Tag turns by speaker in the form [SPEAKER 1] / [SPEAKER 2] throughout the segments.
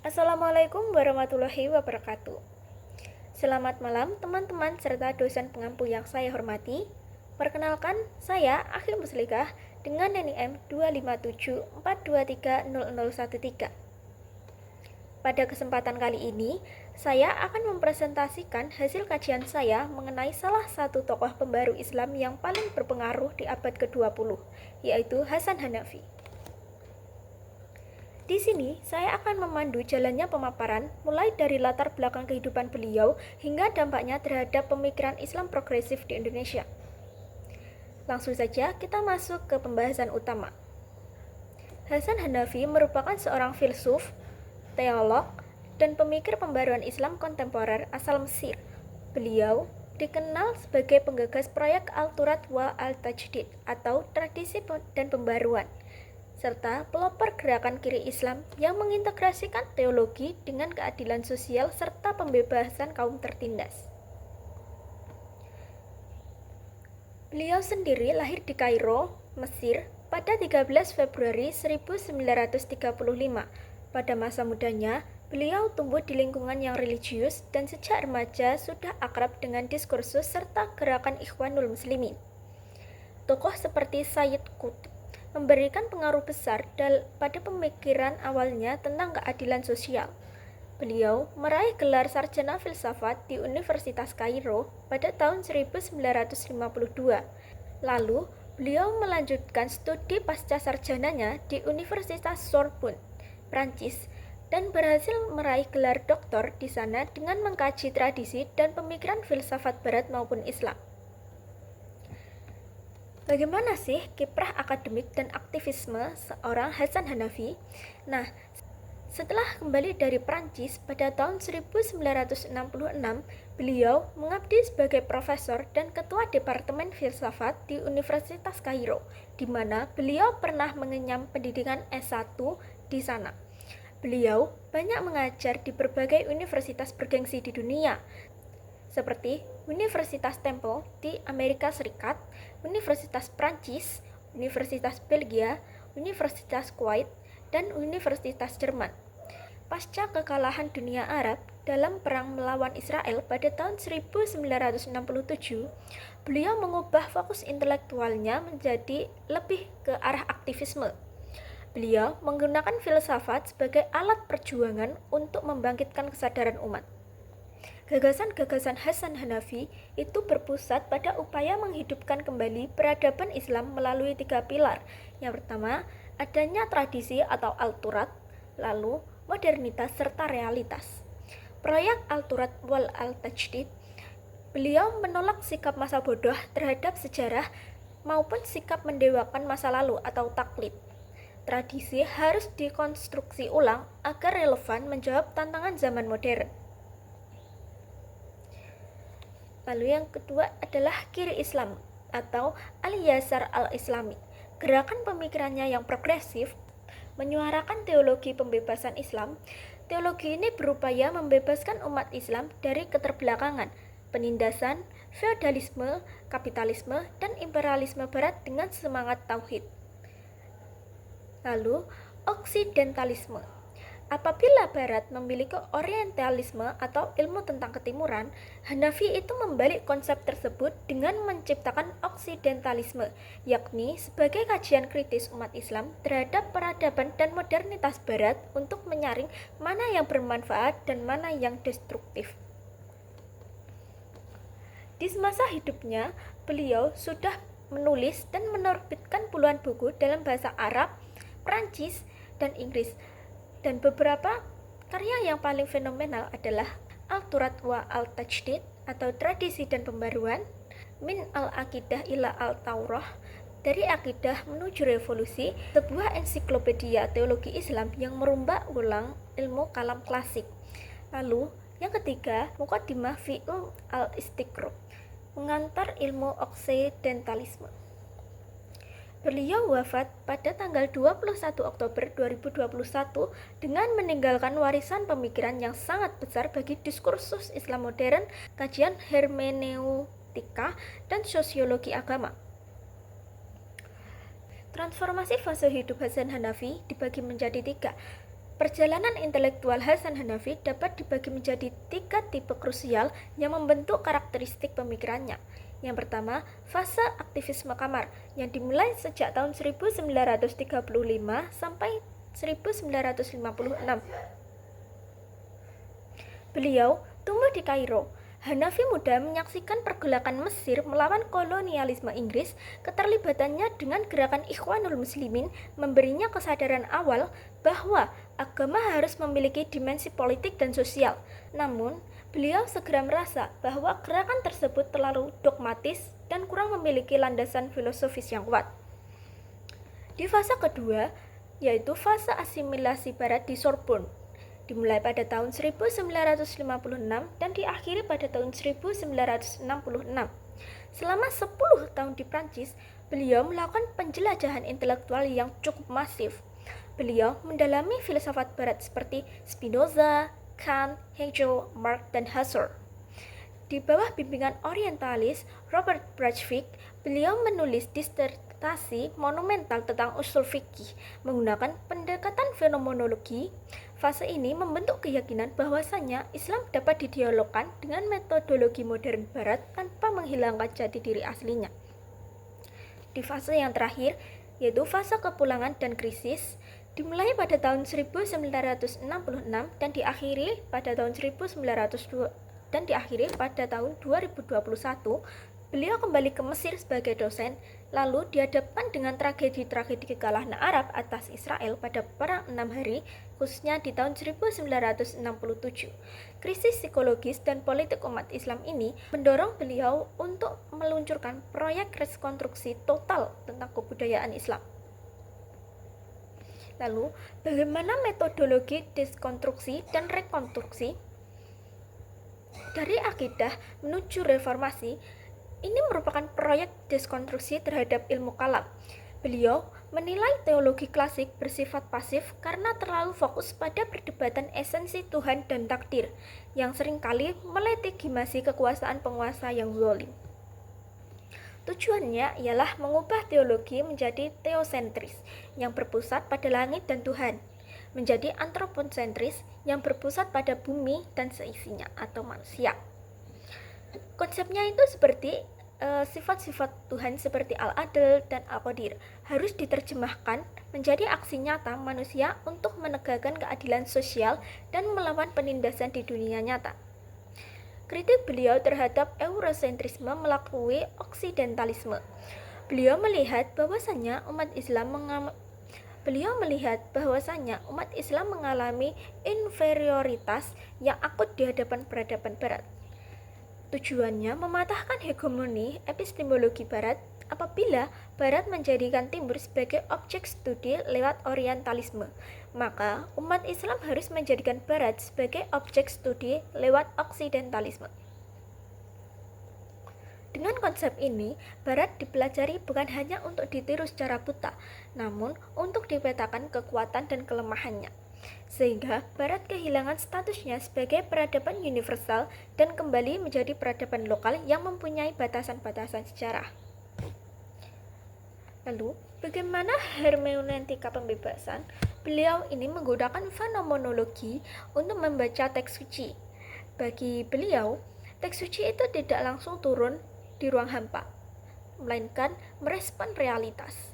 [SPEAKER 1] Assalamualaikum warahmatullahi wabarakatuh. Selamat malam teman-teman serta dosen pengampu yang saya hormati. Perkenalkan, saya Akhil Muslikah dengan NIM 25742300013. Pada kesempatan kali ini, saya akan mempresentasikan hasil kajian saya mengenai salah satu tokoh pembaru Islam yang paling berpengaruh di abad ke-20, yaitu Hasan Hanafi. Di sini, saya akan memandu jalannya pemaparan mulai dari latar belakang kehidupan beliau hingga dampaknya terhadap pemikiran Islam progresif di Indonesia. Langsung saja kita masuk ke pembahasan utama. Hasan Hanafi merupakan seorang filsuf, teolog, dan pemikir pembaruan Islam kontemporer asal Mesir. Beliau dikenal sebagai penggagas proyek Al-Turat wa Al-Tajdid atau tradisi dan pembaruan, serta pelopor gerakan kiri Islam yang mengintegrasikan teologi dengan keadilan sosial serta pembebasan kaum tertindas. Beliau sendiri lahir di Kairo, Mesir, pada 13 Februari 1935. Pada masa mudanya, beliau tumbuh di lingkungan yang religius dan sejak remaja sudah akrab dengan diskursus serta gerakan Ikhwanul Muslimin. Tokoh seperti Sayyid Qutb memberikan pengaruh besar pada pemikiran awalnya tentang keadilan sosial. Beliau meraih gelar sarjana filsafat di Universitas Kairo pada tahun 1952. Lalu, beliau melanjutkan studi pasca sarjananya di Universitas Sorbonne, Prancis, dan berhasil meraih gelar doktor di sana dengan mengkaji tradisi dan pemikiran filsafat barat maupun Islam. Bagaimana sih kiprah akademik dan aktivisme seorang Hasan Hanafi? Nah, setelah kembali dari Prancis pada tahun 1966, beliau mengabdi sebagai profesor dan ketua Departemen Filsafat di Universitas Kairo, di mana beliau pernah mengenyam pendidikan S1 di sana. Beliau banyak mengajar di berbagai universitas bergengsi di dunia, seperti Universitas Temple di Amerika Serikat, Universitas Prancis, Universitas Belgia, Universitas Kuwait, dan Universitas Jerman. Pasca kekalahan dunia Arab dalam perang melawan Israel pada tahun 1967, beliau mengubah fokus intelektualnya menjadi lebih ke arah aktivisme. Beliau menggunakan filsafat sebagai alat perjuangan untuk membangkitkan kesadaran umat. Gagasan-gagasan Hasan Hanafi itu berpusat pada upaya menghidupkan kembali peradaban Islam melalui 3 pilar. Yang pertama, adanya tradisi atau Al-Turat, lalu modernitas serta realitas. Proyek Al-Turat wal Al-Tajdid, beliau menolak sikap masa bodoh terhadap sejarah maupun sikap mendewakan masa lalu atau taklid. Tradisi harus dikonstruksi ulang agar relevan menjawab tantangan zaman modern. Lalu yang kedua adalah kiri Islam atau Al-Yasar al-Islami. Gerakan pemikirannya yang progresif menyuarakan teologi pembebasan Islam. Teologi ini berupaya membebaskan umat Islam dari keterbelakangan, penindasan, feodalisme, kapitalisme, dan imperialisme barat dengan semangat tauhid. Lalu, oksidentalisme. Apabila Barat memiliki orientalisme atau ilmu tentang ketimuran, Hanafi itu membalik konsep tersebut dengan menciptakan oksidentalisme, yakni sebagai kajian kritis umat Islam terhadap peradaban dan modernitas Barat untuk menyaring mana yang bermanfaat dan mana yang destruktif. Di semasa hidupnya, beliau sudah menulis dan menerbitkan puluhan buku dalam bahasa Arab, Prancis, dan Inggris. Dan beberapa karya yang paling fenomenal adalah Al-Turat wa Al-Tajdid atau Tradisi dan Pembaruan, Min Al-Aqidah ila Al-Taurah, Dari Akidah Menuju Revolusi, sebuah ensiklopedia teologi Islam yang merombak ulang ilmu kalam klasik. Lalu, yang ketiga, Muqaddimah fi al-Istiqra, mengantar ilmu oksidentalisme. Beliau wafat pada tanggal 21 Oktober 2021 dengan meninggalkan warisan pemikiran yang sangat besar bagi diskursus Islam modern, kajian hermeneutika, dan sosiologi agama. Transformasi fase hidup Hasan Hanafi dibagi menjadi 3. Perjalanan intelektual Hasan Hanafi dapat dibagi menjadi 3 tipe krusial yang membentuk karakteristik pemikirannya. Yang pertama, fase aktivisme kamar yang dimulai sejak tahun 1935 sampai 1956. Beliau tumbuh di Kairo. Hanafi muda menyaksikan pergolakan Mesir melawan kolonialisme Inggris. Keterlibatannya dengan gerakan Ikhwanul Muslimin memberinya kesadaran awal bahwa agama harus memiliki dimensi politik dan sosial. Namun, beliau segera merasa bahwa gerakan tersebut terlalu dogmatis dan kurang memiliki landasan filosofis yang kuat. Di fase kedua, yaitu fase asimilasi Barat di Sorbonne, dimulai pada tahun 1956 dan diakhiri pada tahun 1966. Selama 10 tahun di Prancis, beliau melakukan penjelajahan intelektual yang cukup masif. Beliau mendalami filsafat Barat seperti Spinoza, Kant, Hegel, Marx, dan Husserl. Di bawah bimbingan orientalis Robert Braithwaite, beliau menulis disertasi monumental tentang usul fikih menggunakan pendekatan fenomenologi. Fase ini membentuk keyakinan bahwasannya Islam dapat didialogkan dengan metodologi modern Barat tanpa menghilangkan jati diri aslinya. Di fase yang terakhir, yaitu fase kepulangan dan krisis, dimulai pada tahun 1966 dan diakhiri pada tahun 2021, beliau kembali ke Mesir sebagai dosen, lalu dihadapkan dengan tragedi-tragedi kekalahan Arab atas Israel pada Perang 6 Hari, khususnya di tahun 1967. Krisis psikologis dan politik umat Islam ini mendorong beliau untuk meluncurkan proyek rekonstruksi total tentang kebudayaan Islam. Lalu, bagaimana metodologi dekonstruksi dan rekonstruksi? Dari akidah menuju reformasi, ini merupakan proyek dekonstruksi terhadap ilmu kalam. Beliau menilai teologi klasik bersifat pasif karena terlalu fokus pada perdebatan esensi Tuhan dan takdir, yang seringkali melegitimasi kekuasaan penguasa yang zalim. Tujuannya ialah mengubah teologi menjadi teosentris, yang berpusat pada langit dan Tuhan, menjadi antroposentris, yang berpusat pada bumi dan seisinya atau manusia. Konsepnya itu seperti sifat-sifat Tuhan seperti Al-Adl dan Al-Qadir harus diterjemahkan menjadi aksi nyata manusia untuk menegakkan keadilan sosial dan melawan penindasan di dunia nyata. Kritik beliau terhadap eurosentrisme melalui oksidentalisme. Beliau melihat bahwasannya umat Islam mengalami inferioritas yang akut di hadapan peradaban Barat. Tujuannya mematahkan hegemoni epistemologi Barat apabila Barat menjadikan Timur sebagai objek studi lewat orientalisme, maka umat Islam harus menjadikan Barat sebagai objek studi lewat oksidentalisme. Dengan konsep ini, Barat dipelajari bukan hanya untuk ditiru secara buta, namun untuk dipetakan kekuatan dan kelemahannya, sehingga Barat kehilangan statusnya sebagai peradaban universal dan kembali menjadi peradaban lokal yang mempunyai batasan-batasan sejarah. Lalu, bagaimana hermeneutika pembebasan? Beliau ini menggunakan fenomenologi untuk membaca teks suci. Bagi beliau, teks suci itu tidak langsung turun di ruang hampa, melainkan merespon realitas.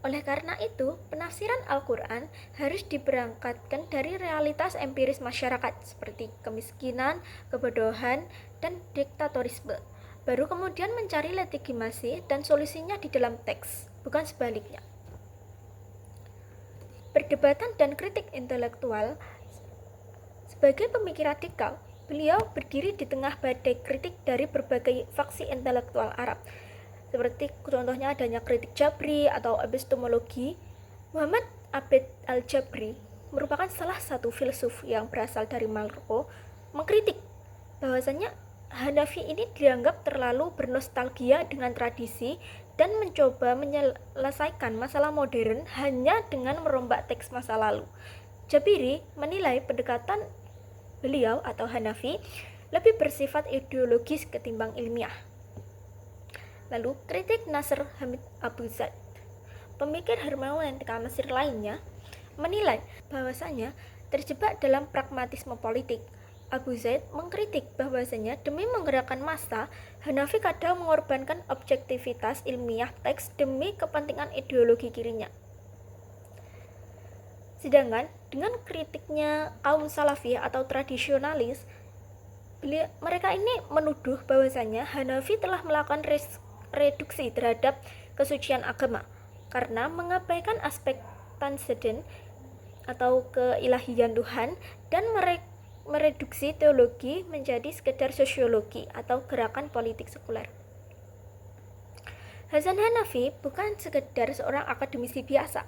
[SPEAKER 1] Oleh karena itu, penafsiran Al-Quran harus diberangkatkan dari realitas empiris masyarakat seperti kemiskinan, kebodohan, dan diktatorisme. Baru kemudian mencari legitimasi dan solusinya di dalam teks, bukan sebaliknya. Perdebatan dan kritik intelektual. Sebagai pemikir radikal, beliau berdiri di tengah badai kritik dari berbagai faksi intelektual Arab, seperti contohnya adanya kritik Jabri atau epistemologi. Muhammad Abed al-Jabri merupakan salah satu filsuf yang berasal dari Maroko, mengkritik bahwasanya Hanafi ini dianggap terlalu bernostalgia dengan tradisi dan mencoba menyelesaikan masalah modern hanya dengan merombak teks masa lalu. Jabiri menilai pendekatan beliau atau Hanafi lebih bersifat ideologis ketimbang ilmiah. Lalu, kritik Nasr Hamid Abu Zaid, pemikir hermeneutika Mesir lainnya, menilai bahwasanya terjebak dalam pragmatisme politik. Abu Zaid mengkritik bahwasanya demi menggerakkan massa, Hanafi kadang mengorbankan objektivitas ilmiah teks demi kepentingan ideologi kirinya. Sedangkan dengan kritiknya kaum salafiyah atau tradisionalis, mereka ini menuduh bahwasanya Hanafi telah melakukan reduksi terhadap kesucian agama karena mengabaikan aspek transenden atau keilahian Tuhan dan mereduksi teologi menjadi sekedar sosiologi atau gerakan politik sekuler. Hasan Hanafi bukan sekedar seorang akademisi biasa,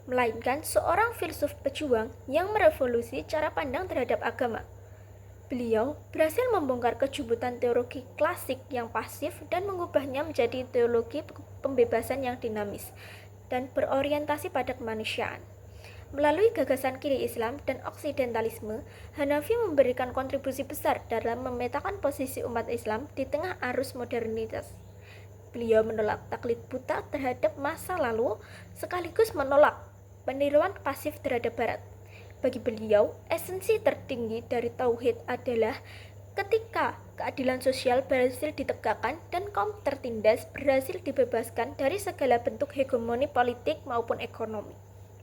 [SPEAKER 1] melainkan seorang filsuf pejuang yang merevolusi cara pandang terhadap agama. Beliau berhasil membongkar kejubutan teologi klasik yang pasif dan mengubahnya menjadi teologi pembebasan yang dinamis dan berorientasi pada kemanusiaan. Melalui gagasan kiri Islam dan oksidentalisme, Hanafi memberikan kontribusi besar dalam memetakan posisi umat Islam di tengah arus modernitas. Beliau menolak taklid buta terhadap masa lalu, sekaligus menolak peniruan pasif terhadap Barat. Bagi beliau, esensi tertinggi dari tauhid adalah ketika keadilan sosial berhasil ditegakkan dan kaum tertindas berhasil dibebaskan dari segala bentuk hegemoni politik maupun ekonomi.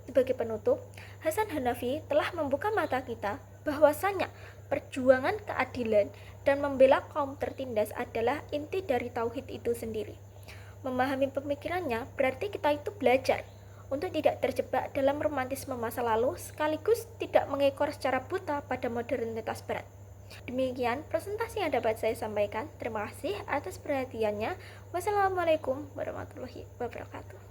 [SPEAKER 1] Sebagai penutup, Hasan Hanafi telah membuka mata kita bahwasanya perjuangan keadilan dan membela kaum tertindas adalah inti dari tauhid itu sendiri. Memahami pemikirannya berarti kita itu belajar untuk tidak terjebak dalam romantisme masa lalu sekaligus tidak mengekor secara buta pada modernitas barat. Demikian presentasi yang dapat saya sampaikan. Terima kasih atas perhatiannya. Wassalamualaikum warahmatullahi wabarakatuh.